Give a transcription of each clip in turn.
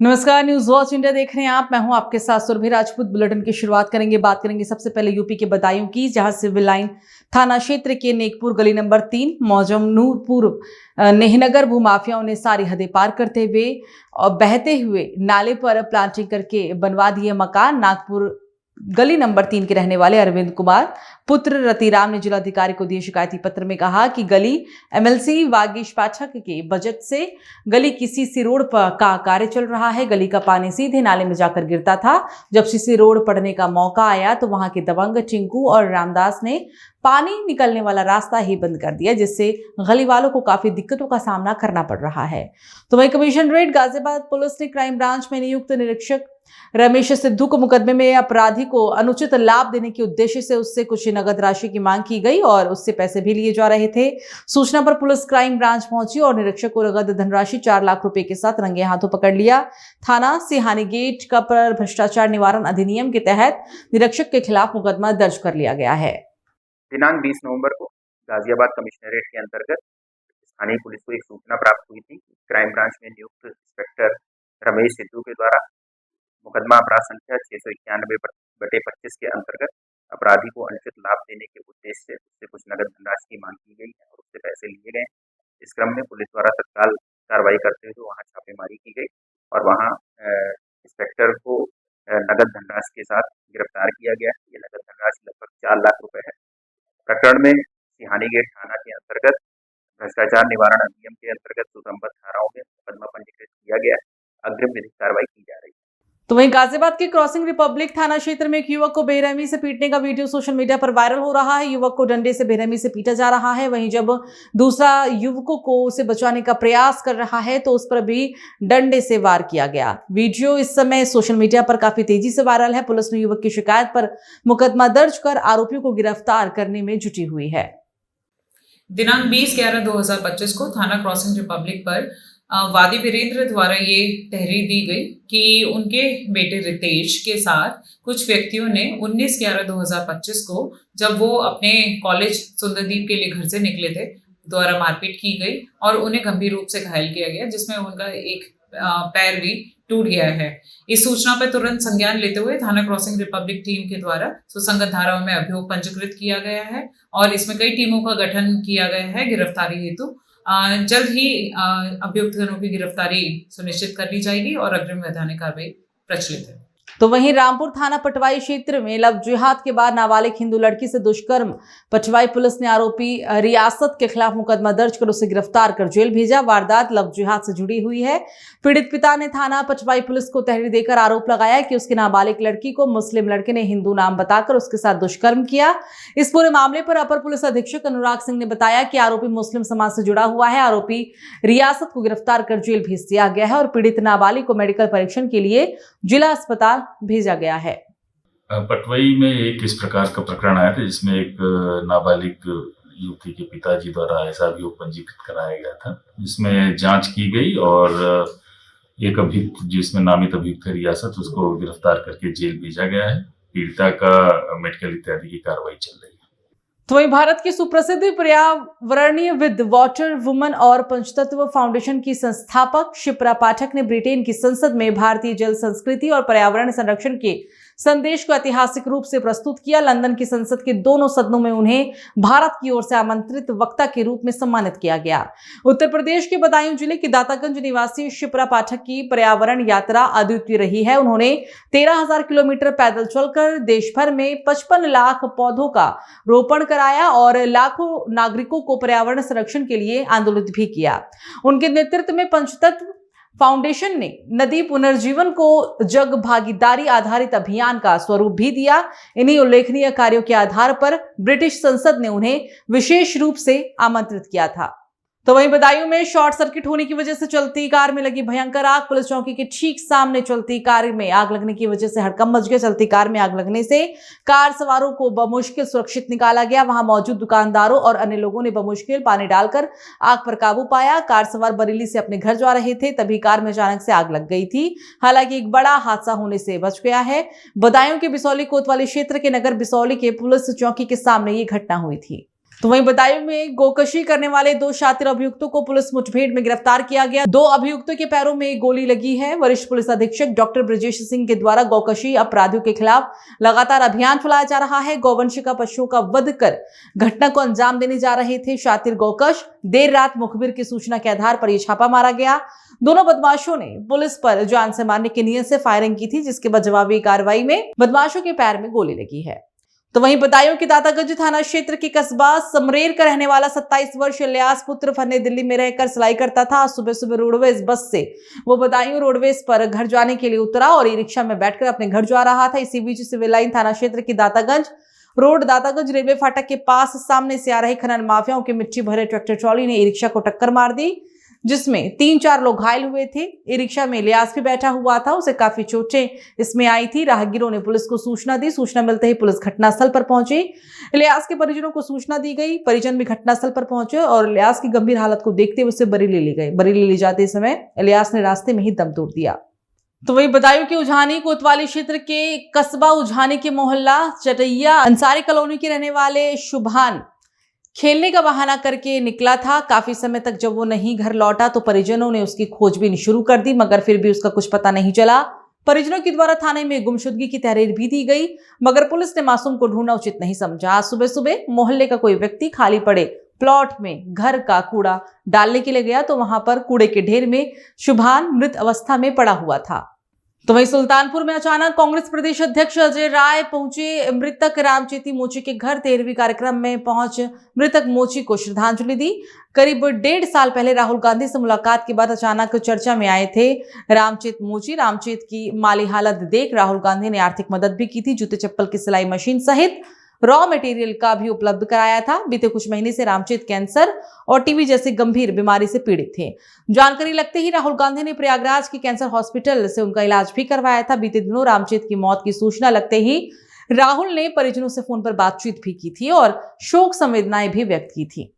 नमस्कार, news watch India देख रहे हैं आप। मैं हूं आपके साथ सुरभि राजपूत। बुलेटिन की शुरुआत करेंगे। बात करेंगे सबसे पहले यूपी के बदायूं की, जहां सिविल लाइन थाना क्षेत्र के नेकपुर गली नंबर 3 मौजमनूरपुर नेहनगर भूमाफियाओं ने सारी हदें पार करते हुए और बहते हुए नाले पर प्लांटिंग करके बनवा दिए मकान। नागपुर गली नंबर 3 के रहने वाले अरविंद कुमार पुत्र रतिराम ने जिलाधिकारी को दिए शिकायती पत्र में कहा कि गली एमएलसी वागीश पाठक के बजट से गली की सीसी रोड का कार्य चल रहा है। गली का पानी सीधे नाले में जाकर गिरता था। जब सीसी रोड पड़ने का मौका आया तो वहां के दबंग टिंकू और रामदास ने पानी निकलने वाला रास्ता ही बंद कर दिया, जिससे गली वालों को काफी दिक्कतों का सामना करना पड़ रहा है। तो वहीं कमिश्नरेट गाजियाबाद पुलिस ने क्राइम ब्रांच में नियुक्त निरीक्षक रमेश सिद्धू को मुकदमे में अपराधी को अनुचित लाभ देने के उद्देश्य से उससे कुछ नगद राशि की मांग की गई और उससे पैसे भी लिए जा रहे थे। सूचना पर पुलिस क्राइम ब्रांच पहुंची और निरीक्षक को नगद धनराशि 4 लाख रुपए के साथ रंगे हाथों पकड़ लिया। थाना सिहानी गेट का पर भ्रष्टाचार निवारण अधिनियम के तहत निरीक्षक के खिलाफ मुकदमा दर्ज कर लिया गया है। दिनांक 20 नवंबर को गाजियाबाद कमिश्नरेट के अंतर्गत स्थानीय पुलिस को एक सूचना प्राप्त हुई थी। क्राइम ब्रांच में नियुक्त इंस्पेक्टर रमेश सिद्धू के द्वारा मुकदमा अपराध संख्या 691/25 के अंतर्गत अपराधी को अनुचित लाभ देने के उद्देश्य से उससे कुछ नगद धनराशि की मांग की गई है और उससे पैसे लिए गए। इस क्रम में पुलिस द्वारा तत्काल कार्रवाई करते हुए वहां छापेमारी की गई और वहां इंस्पेक्टर को नगद धनराशि के साथ गिरफ्तार किया गया। ये नगद धनराशि लगभग 4 लाख रुपए है। प्रकरण में सिहानी गेट थाना के अंतर्गत भ्रष्टाचार निवारण अधिनियम के अंतर्गत सुसंबद्ध धाराओं में मुकदमा पंजीकृत किया गया। अग्रिम विधिक कार्रवाई की जा रही है। तो वहीं गाजियाबाद के क्रॉसिंग रिपब्लिक थाना क्षेत्र में एक युवक को बेरहमी से पीटने का वीडियो सोशल मीडिया पर वायरल हो रहा है। युवक को डंडे से बेरहमी से पीटा जा रहा है। वहीं जब दूसरा युवकों को उसे बचाने का प्रयास कर रहा है तो उस पर भी डंडे से वार किया गया। वीडियो इस समय सोशल मीडिया पर काफी तेजी से वायरल है। पुलिस ने युवक की शिकायत पर मुकदमा दर्ज कर आरोपियों को गिरफ्तार करने में जुटी हुई है। दिनांक 20/11/2025 को थाना क्रॉसिंग रिपब्लिक पर वादी वीरेंद्र द्वारा ये तहरीर दी गई कि उनके बेटे रितेश के साथ कुछ व्यक्तियों ने 19/11/2025 को, जब वो अपने कॉलेज सुंदरदीप के लिए घर से निकले थे, द्वारा मारपीट की गई और उन्हें गंभीर रूप से घायल किया गया, जिसमें उनका एक पैर भी टूट गया है। इस सूचना पर तुरंत संज्ञान लेते हुए थाना क्रॉसिंग रिपब्लिक टीम के द्वारा सुसंगत धाराओं में अभियोग पंजीकृत किया गया है और इसमें कई टीमों का गठन किया गया है गिरफ्तारी हेतु। जल्द ही अभियुक्तों की गिरफ्तारी सुनिश्चित कर ली जाएगी और अग्रिम वैधानिक कार्रवाई प्रचलित है। तो वहीं रामपुर थाना पटवाई क्षेत्र में लव जिहाद के बाद नाबालिग हिंदू लड़की से दुष्कर्म। पटवाई पुलिस ने आरोपी रियासत के खिलाफ मुकदमा दर्ज कर उसे गिरफ्तार कर जेल भेजा। वारदात लव जिहाद से जुड़ी हुई है। पीड़ित पिता ने थाना पटवाई पुलिस को तहरीर देकर आरोप लगाया कि उसकी नाबालिग लड़की को मुस्लिम लड़के ने हिंदू नाम बताकर उसके साथ दुष्कर्म किया। इस पूरे मामले पर अपर पुलिस अधीक्षक अनुराग सिंह ने बताया कि आरोपी मुस्लिम समाज से जुड़ा हुआ है। आरोपी रियासत को गिरफ्तार कर जेल भेज दिया गया है और पीड़ित नाबालिग को मेडिकल परीक्षण के लिए जिला अस्पताल भेजा गया है। पटवाई में एक इस प्रकार का प्रकरण आया था जिसमें एक नाबालिग युवती के पिताजी द्वारा ऐसा अभियोग पंजीकृत कराया गया था, जिसमें जांच की गई और एक अभियुक्त जिसमें नामित अभियुक्त है रियासत, उसको गिरफ्तार करके जेल भेजा गया है। पीड़िता का मेडिकल इत्यादि की कार्रवाई चल रही है। तो वहीं भारत की सुप्रसिद्ध पर्यावरणीयविद, वाटर वुमन और पंचतत्व फाउंडेशन की संस्थापक शिप्रा पाठक ने ब्रिटेन की संसद में भारतीय जल संस्कृति और पर्यावरण संरक्षण के संदेश को ऐतिहासिक रूप से प्रस्तुत किया। लंदन की संसद के दोनों सदनों में उन्हें भारत की ओर से आमंत्रित वक्ता के रूप में सम्मानित किया गया। उत्तर प्रदेश के बदायूं जिले के दातागंज निवासी शिप्रा पाठक की पर्यावरण यात्रा अद्वितीय रही है। उन्होंने 13,000 किलोमीटर पैदल चलकर देश भर में 55 लाख पौधों का रोपण कराया और लाखों नागरिकों को पर्यावरण संरक्षण के लिए आंदोलित भी किया। उनके नेतृत्व में पंचतत्व फाउंडेशन ने नदी पुनर्जीवन को जग भागीदारी आधारित अभियान का स्वरूप भी दिया। इन्हीं उल्लेखनीय कार्यों के आधार पर ब्रिटिश संसद ने उन्हें विशेष रूप से आमंत्रित किया था। तो वहीं बदायूं में शॉर्ट सर्किट होने की वजह से चलती कार में लगी भयंकर आग। पुलिस चौकी के ठीक सामने चलती कार में आग लगने की वजह से हड़कंप मच गया। चलती कार में आग लगने से कार सवारों को बमुश्किल सुरक्षित निकाला गया। वहां मौजूद दुकानदारों और अन्य लोगों ने बमुश्किल पानी डालकर आग पर काबू पाया। कार सवार बरेली से अपने घर जा रहे थे, तभी कार में अचानक से आग लग गई थी। हालांकि एक बड़ा हादसा होने से बच गया है। बदायूं के बिसौली कोतवाली क्षेत्र के नगर बिसौली के पुलिस चौकी के सामने ये घटना हुई थी। तो वहीं बदायूं में गोकशी करने वाले 2 शातिर अभियुक्तों को पुलिस मुठभेड़ में गिरफ्तार किया गया। 2 अभियुक्तों के पैरों में गोली लगी है। वरिष्ठ पुलिस अधीक्षक डॉक्टर ब्रजेश सिंह के द्वारा गोकशी अपराधियों के खिलाफ लगातार अभियान चलाया जा रहा है। गौवंशिका पशुओं का वध कर घटना को अंजाम देने जा रहे थे शातिर गोकश। देर रात मुखबिर की सूचना के आधार पर यह छापा मारा गया। दोनों बदमाशों ने पुलिस पर जान से मारने की नीयत से फायरिंग की थी, जिसके बाद जवाबी कार्रवाई में बदमाशों के पैर में गोली लगी है। तो वहीं बदायूं के दातागंज थाना क्षेत्र के कस्बा समरेर का रहने वाला 27 वर्षीय इलियास पुत्र फन्ने दिल्ली में रहकर सिलाई करता था। सुबह सुबह रोडवेज बस से वो बदायूं रोडवेज पर घर जाने के लिए उतरा और ई रिक्शा में बैठकर अपने घर जा रहा था। इसी बीच सिविल लाइन थाना क्षेत्र की दातागंज रोड दातागंज रेलवे फाटक के पास सामने से आ रहे खनन माफियाओं के मिट्टी भरे ट्रैक्टर ट्रॉली ने ई रिक्शा को टक्कर मार दी, जिसमें 3-4 लोग घायल हुए थे। ई रिक्शा में इलियास भी बैठा हुआ था, उसे काफी चोटें इसमें आई थी। राहगीरों ने पुलिस को सूचना दी। सूचना मिलते ही पुलिस घटनास्थल पर पहुंची। इलियास के परिजनों को सूचना दी गई। परिजन भी घटनास्थल पर पहुंचे और इलियास की गंभीर हालत को देखते हुए उसे बरेली ले गए। बरेली ले जाते समय इलियास ने रास्ते में ही दम तोड़ दिया। तो वही बदायूं के उझानी कोतवाली क्षेत्र के कस्बा उझानी के मोहल्ला चटैया अंसारी कॉलोनी के रहने वाले शुभान खेलने का बहाना करके निकला था। काफी समय तक जब वो नहीं घर लौटा तो परिजनों ने उसकी खोजबीन शुरू कर दी, मगर फिर भी उसका कुछ पता नहीं चला। परिजनों के द्वारा थाने में गुमशुदगी की तहरीर भी दी गई, मगर पुलिस ने मासूम को ढूंढना उचित नहीं समझा। आज सुबह सुबह मोहल्ले का कोई व्यक्ति खाली पड़े प्लॉट में घर का कूड़ा डालने के लिए गया तो वहां पर कूड़े के ढेर में शुभान मृत अवस्था में पड़ा हुआ था। तो वहीं सुल्तानपुर में अचानक कांग्रेस प्रदेश अध्यक्ष अजय राय पहुंचे मृतक रामचेती मोची के घर। 13वीं कार्यक्रम में पहुंच मृतक मोची को श्रद्धांजलि दी। करीब 1.5 साल पहले राहुल गांधी से मुलाकात के बाद अचानक चर्चा में आए थे रामचेत मोची। रामचेत की माली हालत देख राहुल गांधी ने आर्थिक मदद भी की थी। जूते चप्पल की सिलाई मशीन सहित रॉ मटेरियल का भी उपलब्ध कराया था। बीते कुछ महीने से रामचेत कैंसर और टीबी जैसी गंभीर बीमारी से पीड़ित थे। जानकारी लगते ही राहुल गांधी ने प्रयागराज के कैंसर हॉस्पिटल से उनका इलाज भी करवाया था। बीते दिनों रामचेत की मौत की सूचना लगते ही राहुल ने परिजनों से फोन पर बातचीत भी की थी और शोक संवेदनाएं भी व्यक्त की थी।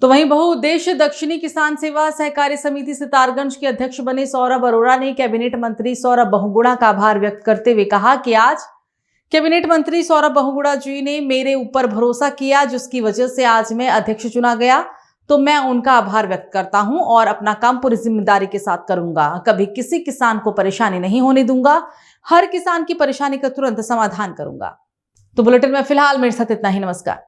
तो वहीं बहुउद्देश्य दक्षिणी किसान सेवा सहकारी समिति सितारगंज के अध्यक्ष बने सौरभ अरोड़ा ने कैबिनेट मंत्री सौरभ बहुगुणा का आभार व्यक्त करते हुए कहा कि आज कैबिनेट मंत्री सौरभ बहुगुणा जी ने मेरे ऊपर भरोसा किया, जिसकी वजह से आज मैं अध्यक्ष चुना गया। तो मैं उनका आभार व्यक्त करता हूं और अपना काम पूरी जिम्मेदारी के साथ करूंगा। कभी किसी किसान को परेशानी नहीं होने दूंगा। हर किसान की परेशानी का तुरंत समाधान करूंगा। तो बुलेटिन में फिलहाल मेरे साथ इतना ही। नमस्कार।